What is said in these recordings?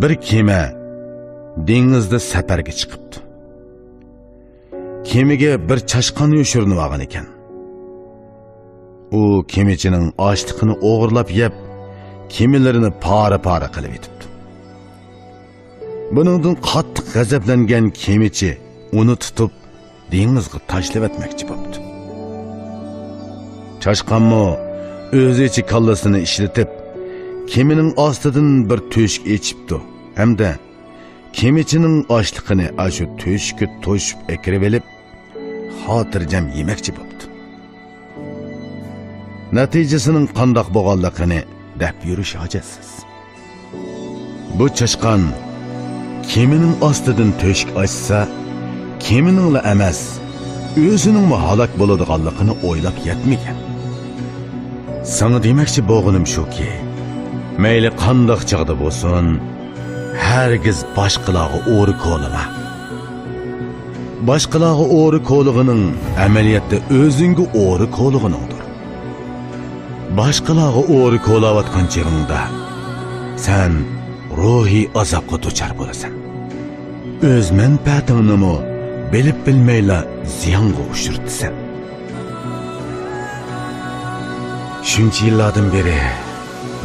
bir kema dengizda safarga chiqibdi. Kemiga bir chashqon yoshirinib olgan ekan. U kemichining ochliqini o'g'irlab yeb, kemilarini pora-pora qilib etibdi. Buningdan qattiq g'azablangan kemichi uni tutib dengizga tashlab etmoqchi bo'ldi. Chashqonmo o'zi ichi kallasini ishlatib, kemining ostidan bir to'shik echibdi hamda kemichining ochliqini ashu to'shikka to'shib ekirib olib, xotirjam yemoqchi bo'ldi. Natijasining qandoq bo'lganligini deb yurish hojatsiz. Bu chashqon kemining ostidan to'shik ochsa, keminingla emas, o'zining halok bo'ladiganligini o'ylab yetmagan. Sana demoqchi bo'lganim shuki, mayli qandoq chog'da bo'lsin, hargiz boshqalarga o'ri qo'lama. Boshqalarga o'ri qo'lig'ining amaliyotda o'zingga o'ri qo'lig'iningdir. Boshqalarga o'ri qo'layotgan chog'ingda sen ruhiy azobga duchor bo'lasan. O'z manfaatingni bilib bilmayla ziyonga ushurtsan. Shuncha yillardan beri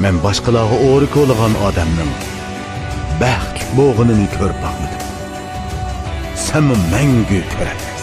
men boshqalarga o'ri qo'lagan odamning baxtli bo'lganini ko'rib boqmadim. Sen mangu ko'rasan.